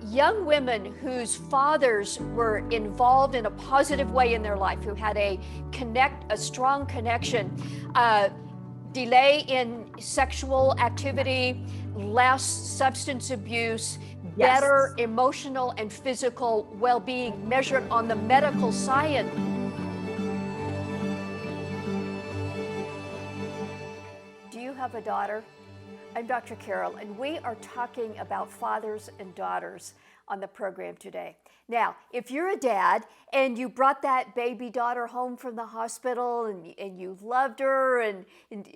young women whose fathers were involved in a positive way in their life, who had a strong connection, delay in sexual activity, less substance abuse, Yes. better emotional and physical well-being measured on the medical science. Do you have a daughter? I'm Dr. Carol, and we are talking about fathers and daughters on the program today. Now, if you're a dad and you brought that baby daughter home from the hospital and you loved her and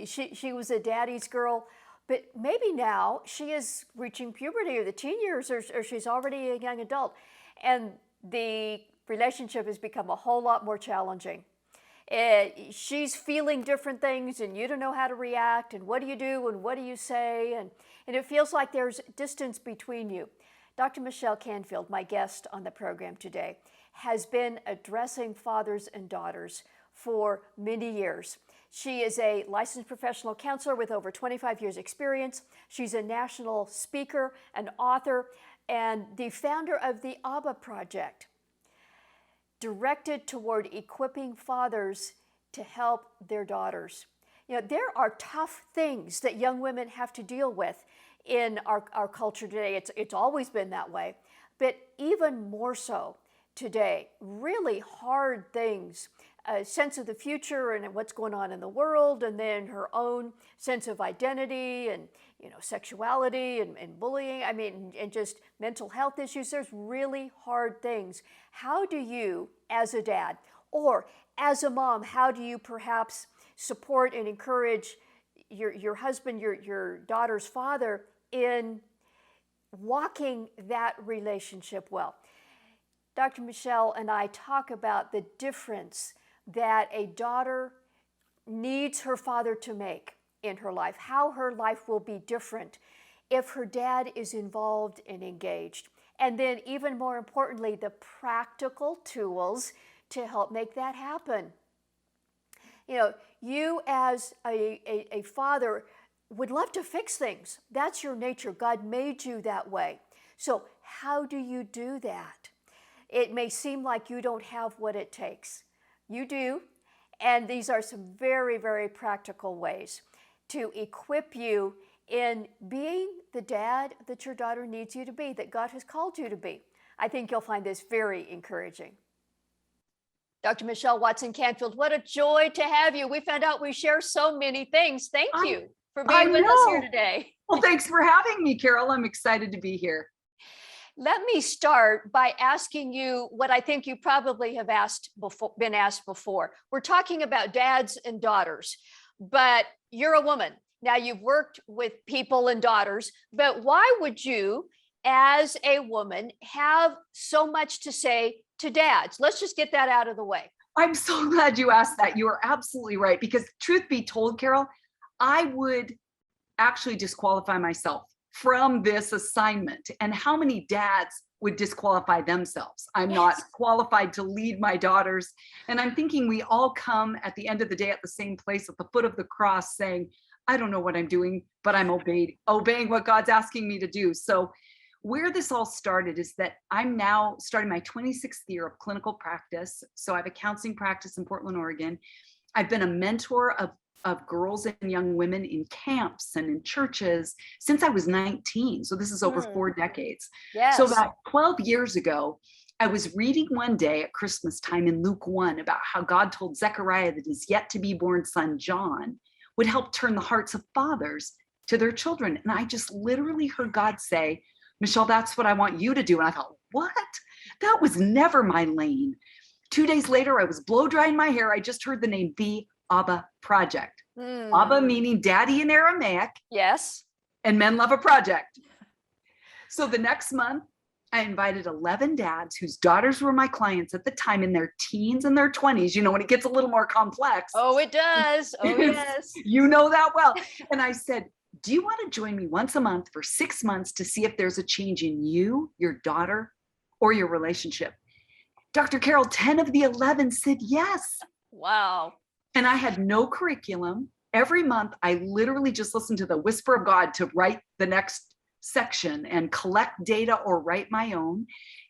she was a daddy's girl, but maybe now she is reaching puberty or the teen years or she's already a young adult, and the relationship has become a whole lot more challenging. She's feeling different things and you don't know how to react, and what do you do and what do you say, and it feels like there's distance between you. Dr. Michelle Canfield, my guest on the program today, has been addressing fathers and daughters for many years. She is a licensed professional counselor with over 25 years experience. She's a national speaker, an author, and the founder of the ABBA Project, directed toward equipping fathers to help their daughters. You know, there are tough things that young women have to deal with in our culture today. It's always been that way, but even more so today. Really hard things, a sense of the future and what's going on in the world, and then her own sense of identity and, you know, sexuality and bullying, I mean, and just mental health issues. There's really hard things. How do you, as a dad or as a mom, how do you perhaps support and encourage your husband, your daughter's father, in walking that relationship well? Dr. Michelle and I talk about the difference that a daughter needs her father to make in her life, how her life will be different if her dad is involved and engaged. And then even more importantly, the practical tools to help make that happen. You know, you as a father would love to fix things. That's your nature. God made you that way. So how do you do that? It may seem like you don't have what it takes. You do, and these are some very, very practical ways to equip you in being the dad that your daughter needs you to be, that God has called you to be. I think you'll find this very encouraging. Dr. MichelleWatson Canfield, what a joy to have you. We found out we share so many things. Thank you for being with us here today. Well, thanks for having me, Carol. I'm excited to be here. Let me start by asking you what I think you probably have been asked before. We're talking about dads and daughters, but you're a woman. Now, you've worked with people and daughters, but why would you, as a woman, have so much to say to dads? Let's just get that out of the way. I'm so glad you asked that. You are absolutely right, because truth be told, Carol, I would actually disqualify myself from this assignment. And how many dads would disqualify themselves? I'm not qualified to lead my daughters. And I'm thinking we all come at the end of the day at the same place, at the foot of the cross, saying, I don't know what I'm doing, but I'm obeying what God's asking me to do. So where this all started is that I'm now starting my 26th year of clinical practice. So I have a counseling practice in Portland, Oregon. I've been a mentor of girls and young women in camps and in churches since I was 19. So this is over 4 decades. Yes. So about 12 years ago, I was reading one day at Christmas time in Luke 1 about how God told Zechariah that his yet to be born son, John, would help turn the hearts of fathers to their children. And I just literally heard God say, Michelle, that's what I want you to do. And I thought, what? That was never my lane. 2 days later, I was blow drying my hair. I just heard the name, the ABBA Project. ABBA meaning daddy in Aramaic. Yes. And men love a project. So the next month, I invited 11 dads whose daughters were my clients at the time, in their teens and their 20s, you know, when it gets a little more complex. Oh, it does. Oh, yes. You know that well. And I said, do you want to join me once a month for 6 months to see if there's a change in you, your daughter, or your relationship? Dr. Carol, 10 of the 11 said yes. Wow. And I had no curriculum. Every month, I literally just listened to the whisper of God to write the next section and collect data or write my own.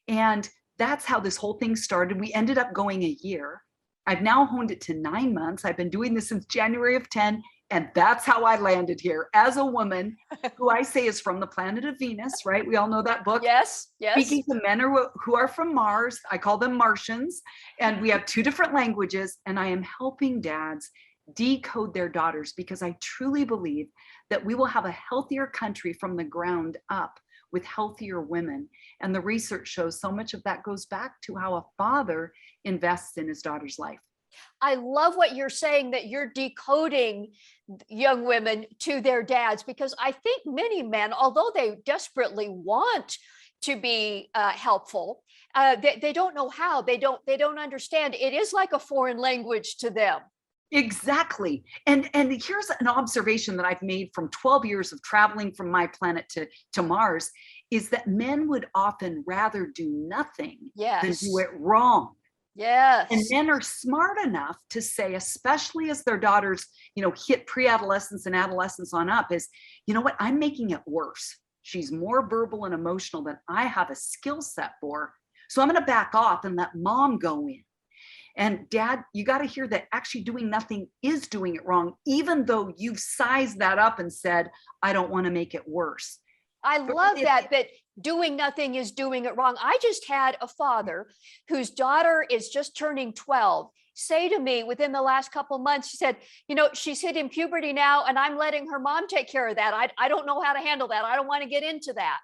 And that's how this whole thing started. We ended up going a year. I've now honed it to 9 months. I've been doing this since January of 10. And that's how I landed here as a woman who I say is from the planet of Venus, right? We all know that book. Yes, yes. Speaking to men who are from Mars. I call them Martians. And we have 2 different languages. And I am helping dads decode their daughters, because I truly believe that we will have a healthier country from the ground up with healthier women. And the research shows so much of that goes back to how a father invests in his daughter's life. I love what you're saying, that you're decoding young women to their dads, because I think many men, although they desperately want to be helpful, they don't know how. They don't understand. It is like a foreign language to them. Exactly. And here's an observation that I've made from 12 years of traveling from my planet to Mars, is that men would often rather do nothing than do it wrong. Yes. And men are smart enough to say, especially as their daughters, hit pre-adolescence and adolescence on up, is, you know what, I'm making it worse. She's more verbal and emotional than I have a skill set for. So I'm going to back off and let mom go in. And dad, you got to hear that actually doing nothing is doing it wrong, even though you've sized that up and said, I don't want to make it worse. I love that doing nothing is doing it wrong. I just had a father whose daughter is just turning 12 say to me within the last couple of months, she said, she's hitting puberty now and I'm letting her mom take care of that. I don't know how to handle that. I don't want to get into that.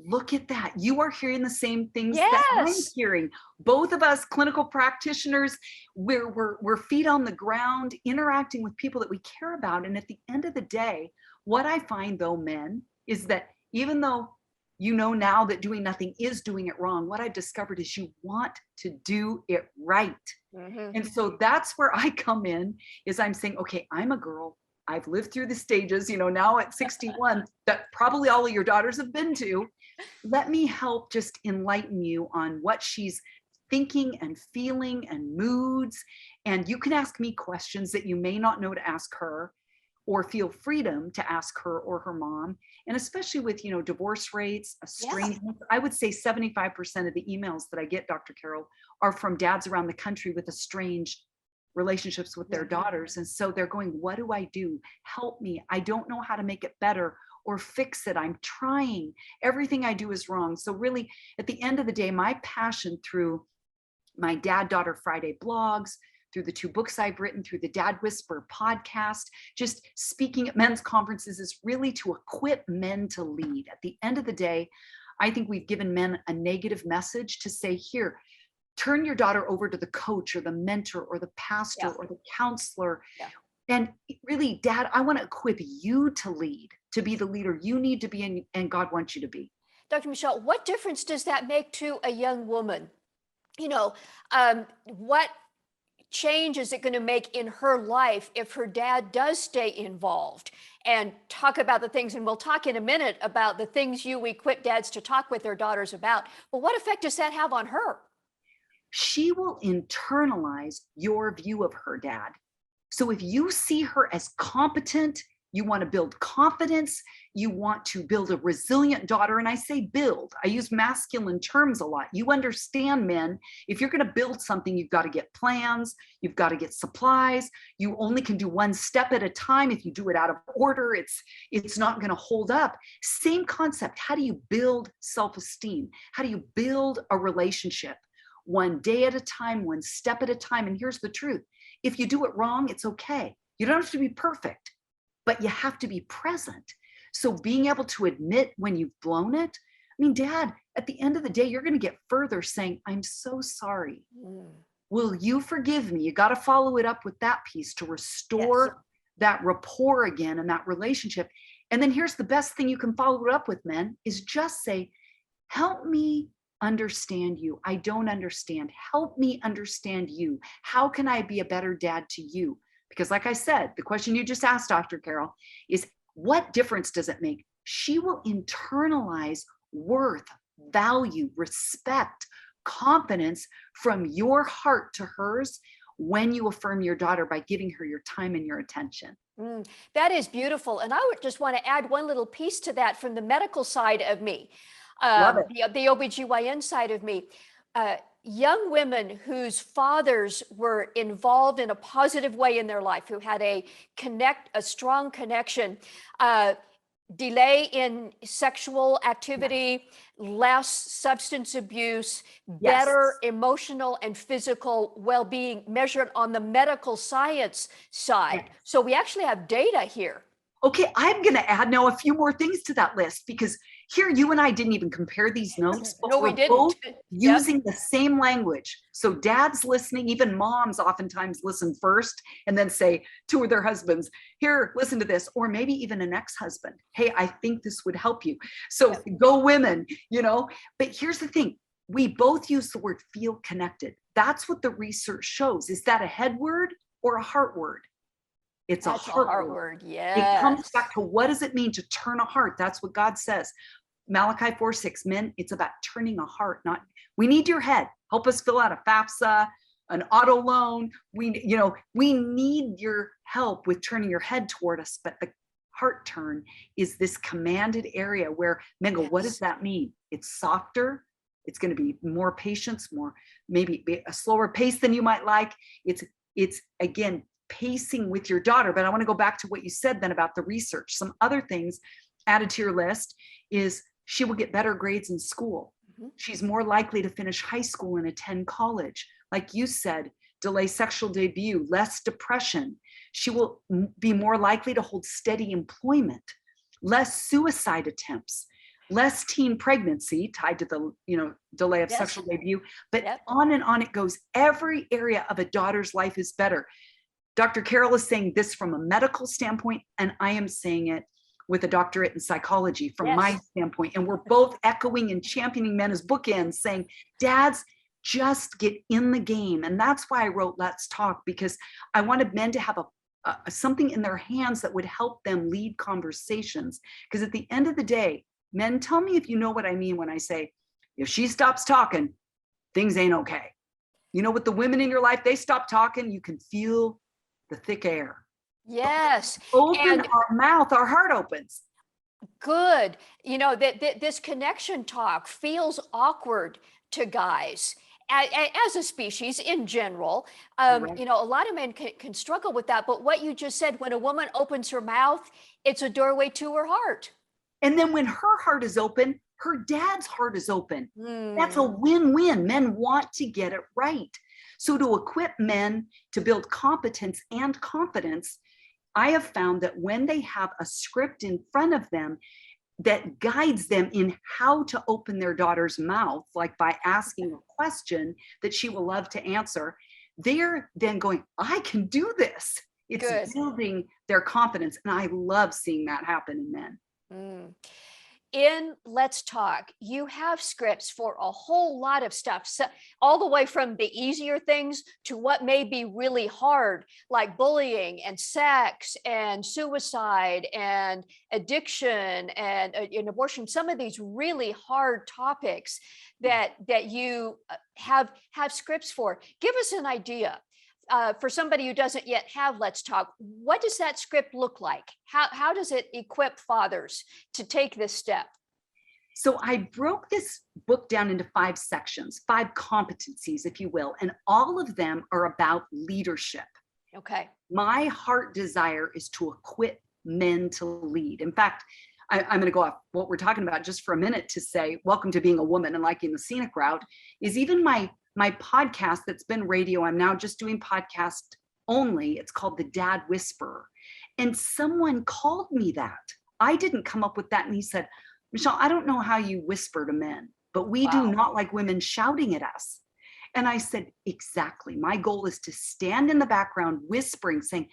Look at that. You are hearing the same things Yes. that I'm hearing. Both of us clinical practitioners, we're feet on the ground, interacting with people that we care about. And at the end of the day, what I find though, men, is that even though now that doing nothing is doing it wrong, what I've discovered is you want to do it right. Mm-hmm. And so that's where I come in, is I'm saying, okay, I'm a girl. I've lived through the stages, now at 61, that probably all of your daughters have been to. Let me help just enlighten you on what she's thinking and feeling and moods. And you can ask me questions that you may not know to ask her, or feel freedom to ask her or her mom. And especially with, divorce rates, estrangement, I would say 75% of the emails that I get, Dr. Carol, are from dads around the country with estranged relationships with their daughters. And so they're going, what do I do? Help me. I don't know how to make it better or fix it. I'm trying. Everything I do is wrong. So really, at the end of the day, my passion through my Dad Daughter Friday blogs, through the 2 books I've written, through the Dad Whisper podcast, just speaking at men's conferences, is really to equip men to lead. At the end of the day, I think we've given men a negative message to say, here, turn your daughter over to the coach or the mentor or the pastor or the counselor. Yeah. And really, Dad, I want to equip you to lead, to be the leader you need to be and God wants you to be. Dr. Michelle, what difference does that make to a young woman? What change is it going to make in her life if her dad does stay involved? And talk about the things, and we'll talk in a minute about the things you equip dads to talk with their daughters about. But what effect does that have on her? She will internalize your view of her dad. So if you see her as competent, you want to build confidence, you want to build a resilient daughter. And I say build, I use masculine terms a lot. You understand, men, if you're going to build something, you've got to get plans, you've got to get supplies. You only can do one step at a time. If you do it out of order, it's not going to hold up. Same concept. How do you build self-esteem? How do you build a relationship? One day at a time, one step at a time. And here's the truth. If you do it wrong, it's okay. You don't have to be perfect, but you have to be present. So being able to admit when you've blown it, Dad, at the end of the day, you're going to get further saying, I'm so sorry. Will you forgive me? You got to follow it up with that piece to restore that rapport again and that relationship. And then here's the best thing you can follow it up with, men, is just say, help me understand you. I don't understand. Help me understand you. How can I be a better dad to you? Because like I said, the question you just asked, Dr. Carol, is what difference does it make? She will internalize worth, value, respect, confidence from your heart to hers when you affirm your daughter by giving her your time and your attention. That is beautiful. And I would just want to add one little piece to that from the medical side of me, Love it. the OBGYN side of me. Young women whose fathers were involved in a positive way in their life, who had a strong connection, delay in sexual activity, less substance abuse, Yes. better emotional and physical well-being measured on the medical science side. Yes. So we actually have data here. Okay, I'm going to add now a few more things to that list, because here you and I didn't even compare these notes, but No, we we're didn't. both Yep. using the same language. So dads listening, even moms oftentimes listen first and then say to their husbands, here, listen to this, or maybe even an ex-husband. Hey, I think this would help you. So go women, but here's the thing. We both use the word feel connected. That's what the research shows. Is that a head word or a heart word? It's That's a heart word. It comes Yes. back to, what does it mean to turn a heart? That's what God says. Malachi 4:6, men, it's about turning a heart. Not, we need your head. Help us fill out a FAFSA, an auto loan. We need your help with turning your head toward us. But the heart turn is this commanded area where men go, what does that mean? It's softer. It's going to be more patience, maybe a slower pace than you might like. It's again, pacing with your daughter. But I want to go back to what you said then about the research. Some other things added to your list is she will get better grades in school. She's more likely to finish high school and attend college. Like you said, delay sexual debut, less depression. She will be more likely to hold steady employment, less suicide attempts, less teen pregnancy tied to the delay of sexual debut. But on and on it goes. Every area of a daughter's life is better. Dr. Carol is saying this from a medical standpoint, and I am saying it with a doctorate in psychology from my standpoint. And we're both echoing and championing men as bookends, saying, dads, just get in the game. And that's why I wrote Let's Talk, because I wanted men to have something in their hands that would help them lead conversations. Because at the end of the day, men, tell me if you know what I mean when I say, if she stops talking, things ain't okay. With the women in your life, they stop talking, you can feel the thick air. Yes. Open our mouth, our heart opens. Good. This connection talk feels awkward to guys as a species in general. A lot of men can struggle with that. But what you just said, when a woman opens her mouth, it's a doorway to her heart. And then when her heart is open, her dad's heart is open. That's a win-win. Men want to get it right. So to equip men to build competence and confidence, I have found that when they have a script in front of them that guides them in how to open their daughter's mouth, like by asking a question that she will love to answer, they're then going, I can do this. It's building their confidence. And I love seeing that happen in men. In Let's Talk, you have scripts for a whole lot of stuff, so all the way from the easier things to what may be really hard, like bullying and sex and suicide and addiction and abortion. Some of these really hard topics that you have scripts for. Give us an idea. For somebody who doesn't yet have Let's Talk, what does that script look like? How does it equip fathers to take this step? So I broke this book down into 5 sections, 5 competencies, if you will, and all of them are about leadership. Okay. My heart desire is to equip men to lead. In fact, I'm going to go off what we're talking about just for a minute to say, welcome to being a woman and liking the scenic route, is even my podcast that's been radio. I'm now just doing podcast only. It's called The Dad Whisperer. And someone called me that. I didn't come up with that. And he said, Michelle, I don't know how you whisper to men, but we do not like women shouting at us. And I said, exactly. My goal is to stand in the background whispering, saying,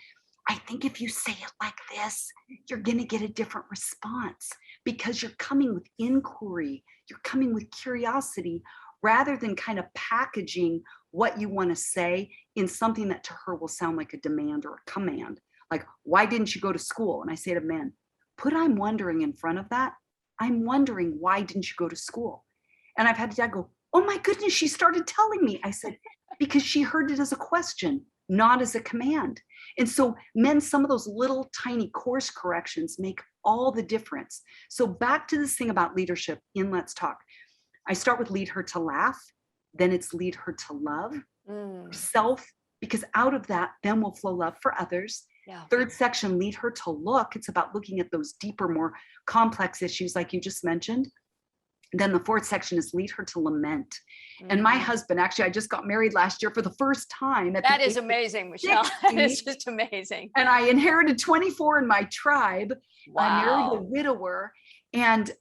I think if you say it like this, you're going to get a different response because you're coming with inquiry. You're coming with curiosity rather than kind of packaging what you want to say in something that to her will sound like a demand or a command. Like, why didn't you go to school? And I say to men, put I'm wondering in front of that. I'm wondering, why didn't you go to school? And I've had dad go, oh my goodness, she started telling me. I said, because she heard it as a question, not as a command. And so men, some of those little tiny course corrections make all the difference. So back to this thing about leadership in Let's Talk. I start with lead her to laugh, then it's lead her to love herself, because out of that, then will flow love for others. Yeah. Third section, lead her to look. It's about looking at those deeper, more complex issues like you just mentioned. Then the fourth section is lead her to lament. And my husband, actually, I just got married last year for the first time. That is amazing, Michelle. That is just amazing. And I inherited 24 in my tribe. Wow. I married a widower. And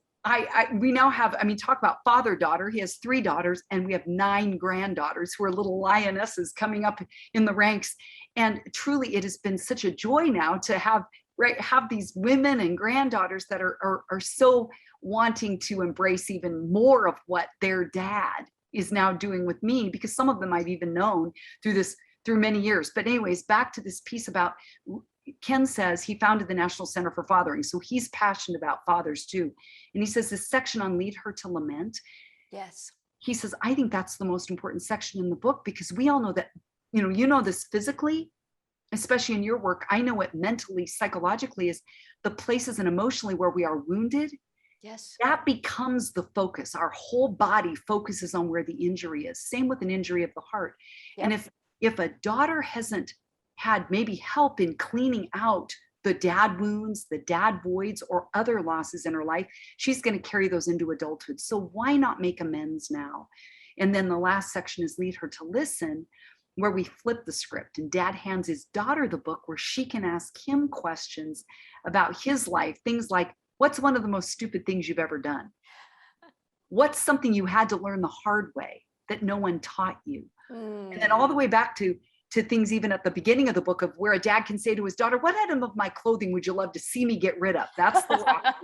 we now have, I mean, talk about father-daughter. He has 3 daughters, and we have 9 granddaughters who are little lionesses coming up in the ranks. And truly, it has been such a joy now to have these women and granddaughters that are so wanting to embrace even more of what their dad is now doing with me, because some of them I've even known through many years. But anyways, back to this piece about, Ken says he founded the National Center for Fathering. So he's passionate about fathers too. And he says this section on lead her to lament. Yes. He says, I think that's the most important section in the book, because we all know that, you know this physically, especially in your work. I know it mentally, psychologically, is the places and emotionally where we are wounded. Yes. That becomes the focus. Our whole body focuses on where the injury is. Same with an injury of the heart. Yep. And if a daughter hasn't had maybe help in cleaning out the dad wounds, the dad voids, or other losses in her life, she's going to carry those into adulthood. So why not make amends now? And then the last section is lead her to listen, where we flip the script and dad hands his daughter the book where she can ask him questions about his life. Things like, what's one of the most stupid things you've ever done? What's something you had to learn the hard way that no one taught you? And then all the way back to things even at the beginning of the book of where a dad can say to his daughter, what item of my clothing would you love to see me get rid of? That's the rock.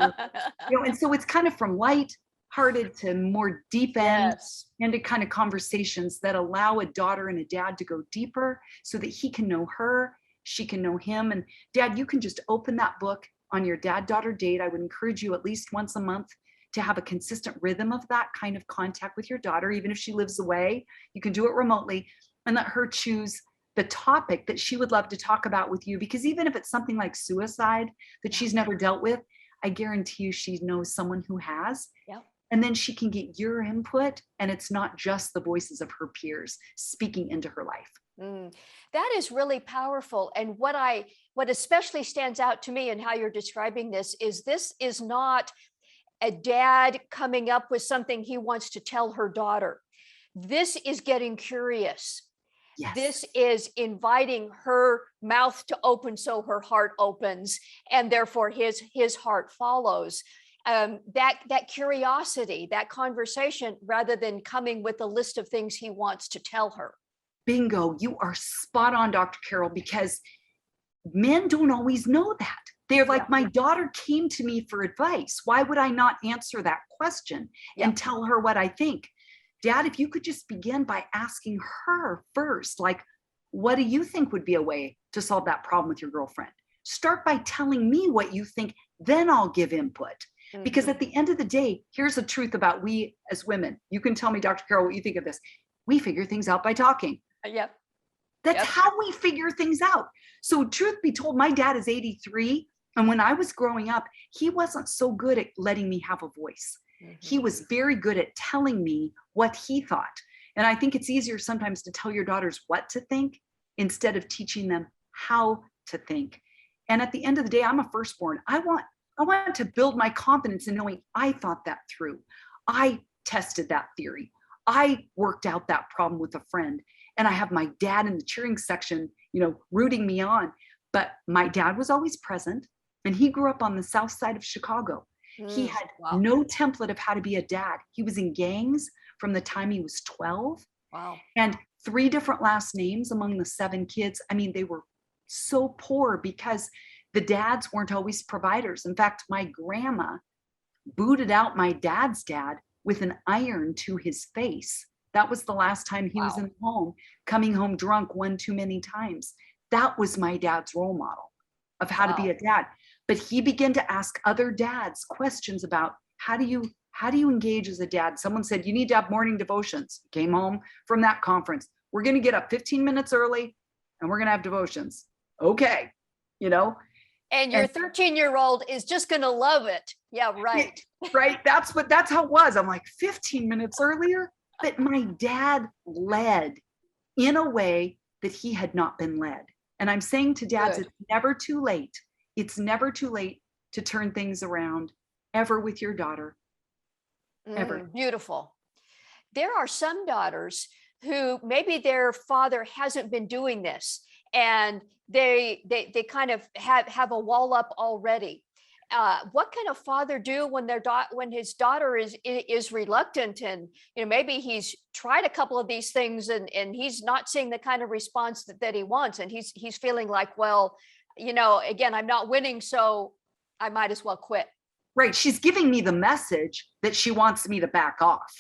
And so it's kind of from light-hearted to more deep end, and to kind of conversations that allow a daughter and a dad to go deeper so that he can know her, she can know him. And dad, you can just open that book on your dad-daughter date. I would encourage you at least once a month to have a consistent rhythm of that kind of contact with your daughter. Even if she lives away, you can do it remotely, and let her choose the topic that she would love to talk about with you. Because even if it's something like suicide that she's never dealt with, I guarantee you she knows someone who has. Yep. And then she can get your input, and it's not just the voices of her peers speaking into her life. That is really powerful. And what especially stands out to me in how you're describing this is not a dad coming up with something he wants to tell her daughter. This is getting curious. Yes. This is inviting her mouth to open so her heart opens, and therefore his heart follows. That curiosity, that conversation, rather than coming with a list of things he wants to tell her. Bingo, you are spot on, Dr. Carol, because men don't always know that. They're like, my daughter came to me for advice. Why would I not answer that question and tell her what I think? Dad, if you could just begin by asking her first, like, what do you think would be a way to solve that problem with your girlfriend? Start by telling me what you think, then I'll give input. Because at the end of the day, here's the truth about we as women. You can tell me, Dr. Carol, what you think of this. We figure things out by talking. Yep. That's how we figure things out. So truth be told, my dad is 83. And when I was growing up, he wasn't so good at letting me have a voice. He was very good at telling me what he thought. And I think it's easier sometimes to tell your daughters what to think instead of teaching them how to think. And at the end of the day, I'm a firstborn. I want to build my confidence in knowing I thought that through. I tested that theory. I worked out that problem with a friend. And I have my dad in the cheering section, rooting me on. But my dad was always present, and he grew up on the south side of Chicago. He had no template of how to be a dad. He was in gangs from the time he was 12. Wow. And 3 different last names among the 7 kids. I mean, they were so poor because the dads weren't always providers. In fact, my grandma booted out my dad's dad with an iron to his face. That was the last time he was in the home, coming home drunk one too many times. That was my dad's role model of how to be a dad. But he began to ask other dads questions about how do you engage as a dad? Someone said, you need to have morning devotions. Came home from that conference. we're going to get up 15 minutes early and we're going to have devotions. Okay. You know, And your 13-year-old is just going to love it. Yeah, right. Right. That's how it was. I'm like 15 minutes earlier, but my dad led in a way that he had not been led. And I'm saying to dads, Good. it's never too late. It's never too late to turn things around ever with your daughter. Ever. Beautiful. There are some daughters who maybe their father hasn't been doing this, and they kind of have a wall up already. What can a father do when when his daughter is reluctant, and maybe he's tried a couple of these things and he's not seeing the kind of response that he wants, and he's feeling like, well, again, I'm not winning, so I might as well quit. Right. She's giving me the message that she wants me to back off.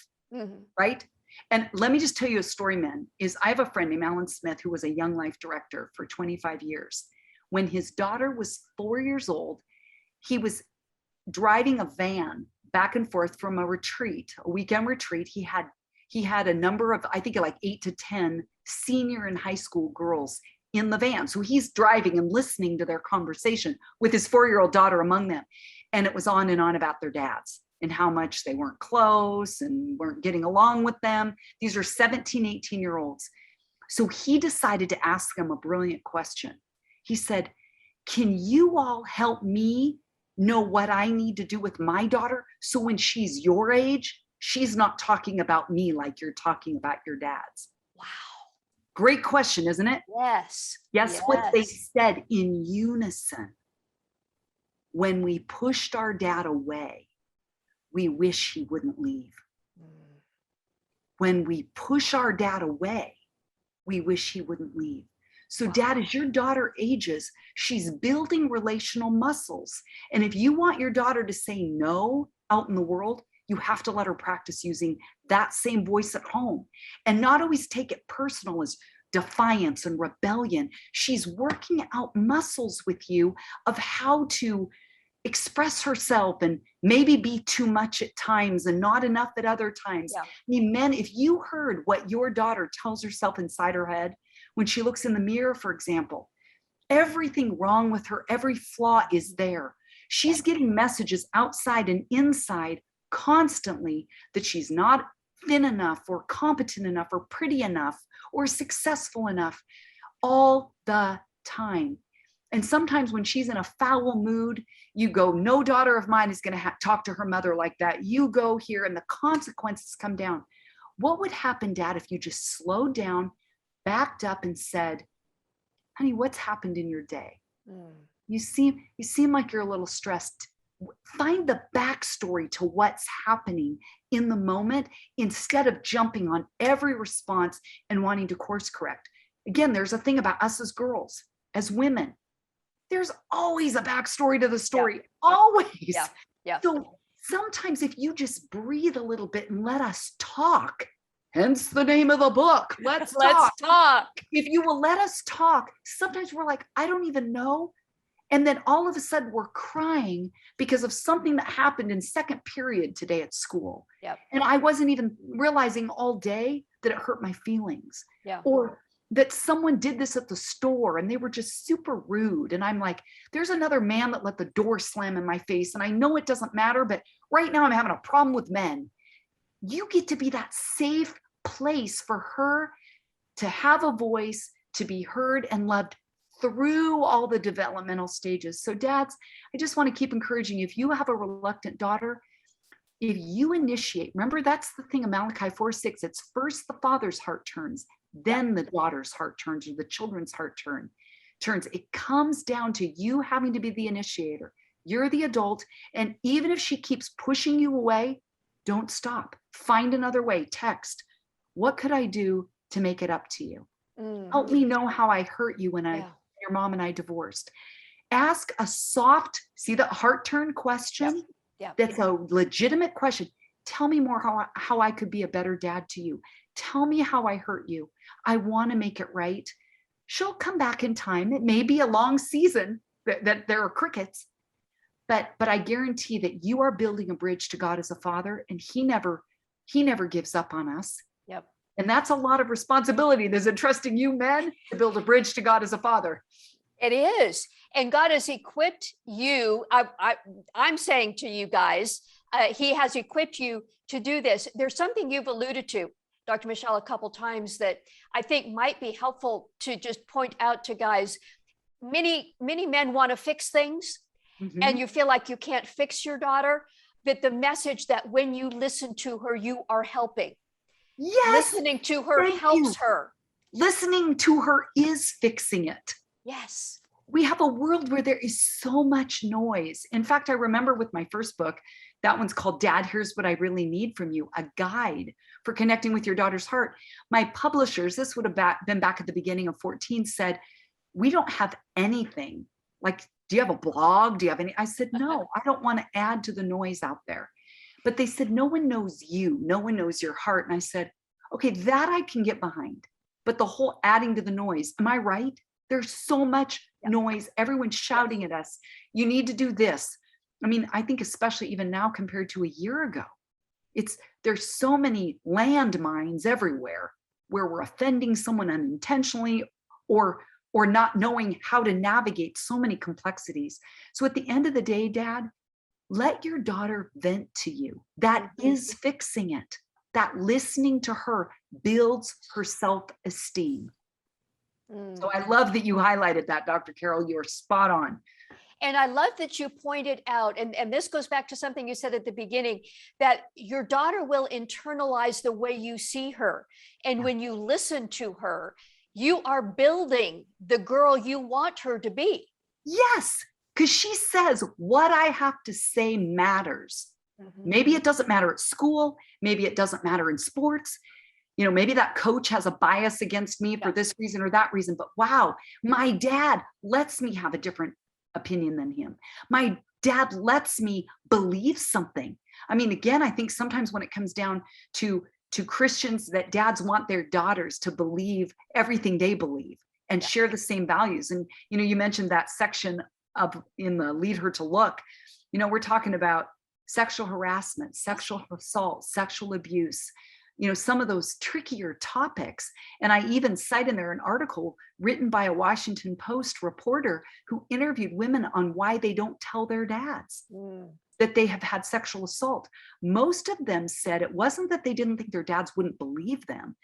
Right. And let me just tell you a story, men, is I have a friend named Alan Smith, who was a Young Life director for 25 years. When his daughter was 4 years old, he was driving a van back and forth from a weekend retreat. He had a number of, I think like 8 to 10 senior and high school girls in the van. So he's driving and listening to their conversation with his 4-year-old daughter among them. And it was on and on about their dads and how much they weren't close and weren't getting along with them. These are 17, 18-year-olds. So he decided to ask them a brilliant question. He said, can you all help me know what I need to do with my daughter so when she's your age, she's not talking about me like you're talking about your dads? Wow. Great question, isn't it? Yes. Guess what they said in unison? When we pushed our dad away, we wish he wouldn't leave. When we push our dad away, we wish he wouldn't leave. So dad, as your daughter ages, she's building relational muscles. And if you want your daughter to say no out in the world, you have to let her practice using that same voice at home and not always take it personal as defiance and rebellion. She's working out muscles with you of how to express herself and maybe be too much at times and not enough at other times. Yeah. I mean, men, if you heard what your daughter tells herself inside her head when she looks in the mirror, for example, everything wrong with her, every flaw is there. She's getting messages outside and inside constantly that she's not thin enough or competent enough or pretty enough or successful enough all the time. And sometimes when she's in a foul mood, you go, no daughter of mine is going to talk to her mother like that. You go here and the consequences come down. What would happen, Dad, if you just slowed down, backed up and said, honey, what's happened in your day? You seem like you're a little stressed. Find the backstory to what's happening in the moment instead of jumping on every response and wanting to course correct. Again, there's a thing about us as girls, as women. There's always a backstory to the story, always. Yeah. So sometimes if you just breathe a little bit and let us talk, hence the name of the book, Let's Talk. If you will let us talk, sometimes we're like, I don't even know. And then all of a sudden we're crying because of something that happened in second period today at school. Yep. And I wasn't even realizing all day that it hurt my feelings. Yeah. Or that someone did this at the store and they were just super rude. And I'm like, there's another man that let the door slam in my face. And I know it doesn't matter, but right now I'm having a problem with men. You get to be that safe place for her to have a voice, to be heard and loved through all the developmental stages. So dads, I just want to keep encouraging you. If you have a reluctant daughter, if you initiate, remember that's the thing of Malachi 4:6, it's first the father's heart turns, then the daughter's heart turns, or the children's heart turns. It comes down to you having to be the initiator. You're the adult. And even if she keeps pushing you away, don't stop. Find another way. Text. What could I do to make it up to you? Help me know how I hurt you when your mom and I divorced. Ask a soft, see the heart turn question? Yeah. That's a legitimate question. Tell me more how I could be a better dad to you. Tell me how I hurt you. I want to make it right. She'll come back in time. It may be a long season that there are crickets, but I guarantee that you are building a bridge to God as a father, and he never gives up on us. Yep. And that's a lot of responsibility. There's entrusting you men to build a bridge to God as a father. It is. And God has equipped you. I'm saying to you guys, he has equipped you to do this. There's something you've alluded to, Dr. Michelle, a couple times that I think might be helpful to just point out to guys. Many men want to fix things, and you feel like you can't fix your daughter. But the message that when you listen to her, you are helping. Yes. Listening to her helps her. Listening to her is fixing it. Yes. We have a world where there is so much noise. In fact, I remember with my first book, that one's called Dad, Here's What I Really Need From You, a guide for connecting with your daughter's heart. My publishers, this would have been back at the beginning of 14, said, we don't have anything. Like, do you have a blog? Do you have any? I said, no, I don't want to add to the noise out there. But they said, no one knows you. No one knows your heart. And I said, okay, that I can get behind. But the whole adding to the noise, am I right? There's so much noise. Everyone's shouting at us. You need to do this. I mean, I think especially even now compared to a year ago, there's so many landmines everywhere where we're offending someone unintentionally or not knowing how to navigate so many complexities. So at the end of the day, Dad, let your daughter vent to you. That is fixing it. That listening to her builds her self-esteem. So I love that you highlighted that, Dr. Carol. You're spot on. And I love that you pointed out, and this goes back to something you said at the beginning, that your daughter will internalize the way you see her. And when you listen to her, you are building the girl you want her to be. Yes, because she says what I have to say matters. Maybe it doesn't matter at school. Maybe it doesn't matter in sports. You know, maybe that coach has a bias against me for this reason or that reason, but wow, my dad lets me have a different opinion than him. My dad lets me believe something. I mean, again, I think sometimes when it comes down to Christians, that dads want their daughters to believe everything they believe and share the same values. And, you know, you mentioned that section in the Lead Her to Look, you know, we're talking about sexual harassment, sexual assault, sexual abuse, you know, some of those trickier topics. And I even cite in there an article written by a Washington Post reporter who interviewed women on why they don't tell their dads that they have had sexual assault. Most of them said it wasn't that they didn't think their dads wouldn't believe them,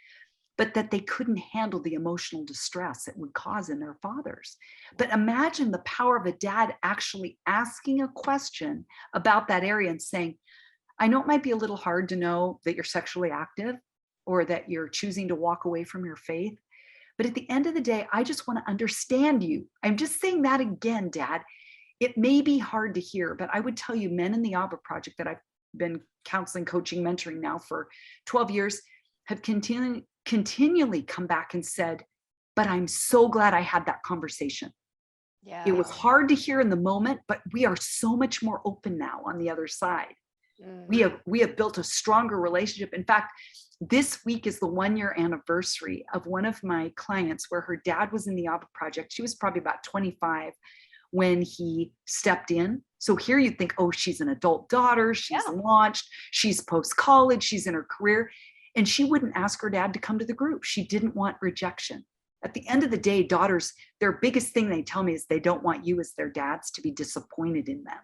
but that they couldn't handle the emotional distress it would cause in their fathers. But imagine the power of a dad actually asking a question about that area and saying, I know it might be a little hard to know that you're sexually active or that you're choosing to walk away from your faith. But at the end of the day, I just want to understand you. I'm just saying that again, Dad. It may be hard to hear, but I would tell you, men in the Abba Project that I've been counseling, coaching, mentoring now for 12 years have continually come back and said, but I'm so glad I had that conversation. Yeah. It was hard to hear in the moment, but we are so much more open now on the other side. We have built a stronger relationship. In fact, this week is the 1-year anniversary of one of my clients where her dad was in the Abba Project. She was probably about 25 when he stepped in. So here you think, oh, she's an adult daughter. She's launched. She's post-college. She's in her career. And she wouldn't ask her dad to come to the group. She didn't want rejection. At the end of the day, daughters, their biggest thing they tell me is they don't want you as their dads to be disappointed in them.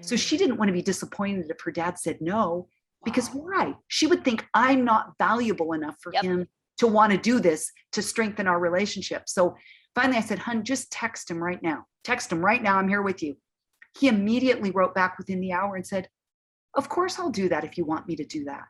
So she didn't want to be disappointed if her dad said no, because why? She would think I'm not valuable enough for him to want to do this to strengthen our relationship. So finally I said, hun, just text him right now. Text him right now. I'm here with you. He immediately wrote back within the hour and said, of course I'll do that if you want me to do that.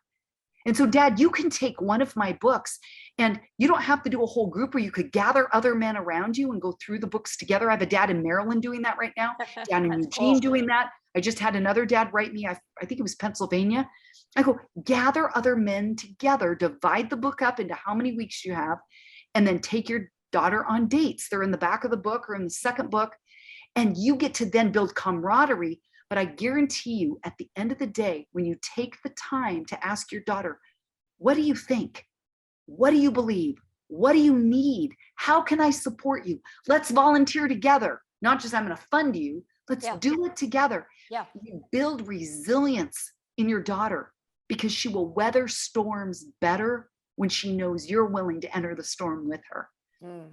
And so, Dad, you can take one of my books and you don't have to do a whole group where you could gather other men around you and go through the books together. I have a dad in Maryland doing that right now, dad in Eugene doing that. I just had another dad write me, I think it was Pennsylvania. I go, gather other men together, divide the book up into how many weeks you have, and then take your daughter on dates. They're in the back of the book or in the second book, and you get to then build camaraderie. But I guarantee you, at the end of the day, when you take the time to ask your daughter, what do you think? What do you believe? What do you need? How can I support you? Let's volunteer together. Not just I'm going to fund you. Let's do it together. You build resilience in your daughter because she will weather storms better when she knows you're willing to enter the storm with her. Mm.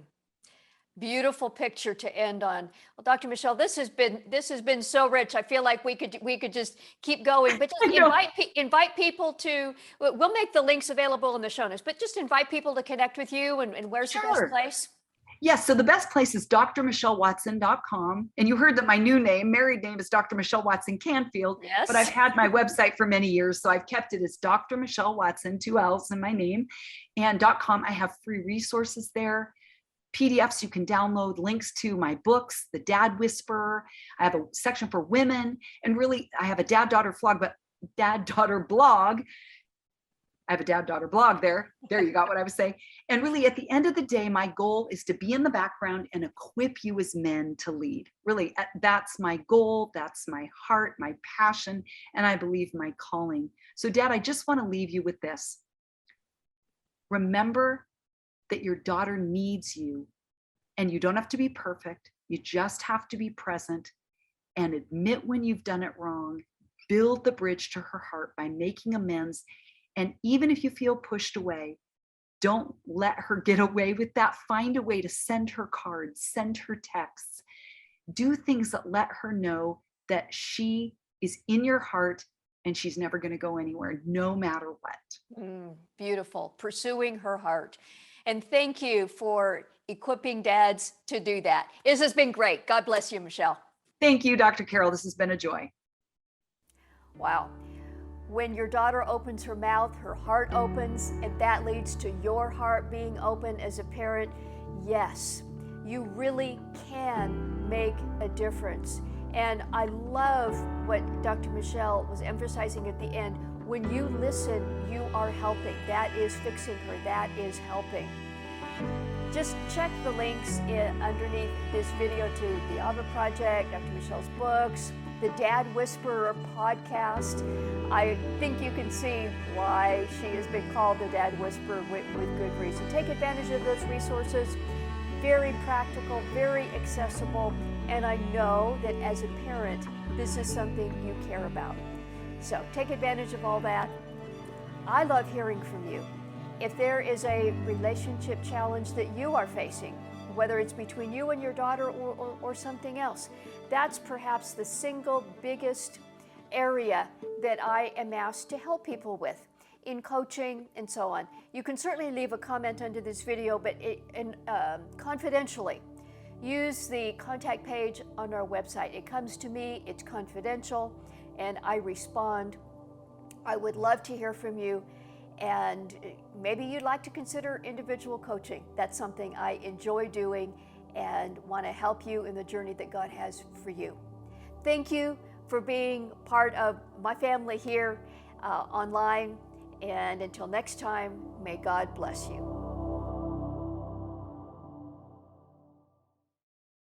Beautiful picture to end on. Well, Dr. Michelle, this has been so rich. I feel like we could just keep going, but just I know. invite people to. We'll make the links available in the show notes, but just invite people to connect with you. And where's the best Sure. place? Yes, so the best place is drmichellewatson.com. And you heard that my new name, married name, is Dr. Michelle Watson Canfield. Yes. But I've had my website for many years, so I've kept it as Dr. Michelle Watson, 2 L's in my name, and .com. I have free resources there, PDFs you can download, links to my books, The Dad Whisperer. I have a section for women, and really, I have a dad-daughter blog. I have a dad-daughter blog there. There, you got what I was saying. And really, at the end of the day, my goal is to be in the background and equip you as men to lead. Really, that's my goal. That's my heart, my passion, and I believe my calling. So, Dad, I just want to leave you with this. Remember that your daughter needs you, and you don't have to be perfect. You just have to be present and admit when you've done it wrong. Build the bridge to her heart by making amends. And even if you feel pushed away, don't let her get away with that. Find a way to send her cards, send her texts, do things that let her know that she is in your heart and she's never going to go anywhere, no matter what. Beautiful. Pursuing her heart. And thank you for equipping dads to do that. This has been great. God bless you, Michelle. Thank you, Dr. Carol. This has been a joy. Wow. When your daughter opens her mouth, her heart opens, and that leads to your heart being open as a parent. Yes, you really can make a difference. And I love what Dr. Michelle was emphasizing at the end. When you listen, you are helping. That is fixing her. That is helping. Just check the links underneath this video to the Abba Project, Dr. Michelle's books, the Dad Whisperer podcast. I think you can see why she has been called the Dad Whisperer with good reason. Take advantage of those resources. Very practical, very accessible, and I know that as a parent, this is something you care about. So take advantage of all that. I love hearing from you. If there is a relationship challenge that you are facing, whether it's between you and your daughter or something else, that's perhaps the single biggest area that I am asked to help people with in coaching and so on. You can certainly leave a comment under this video, but confidentially, use the contact page on our website. It comes to me, it's confidential, and I respond. I would love to hear from you, and maybe you'd like to consider individual coaching. That's something I enjoy doing and want to help you in the journey that God has for you. Thank you for being part of my family here online, and until next time, may God bless you.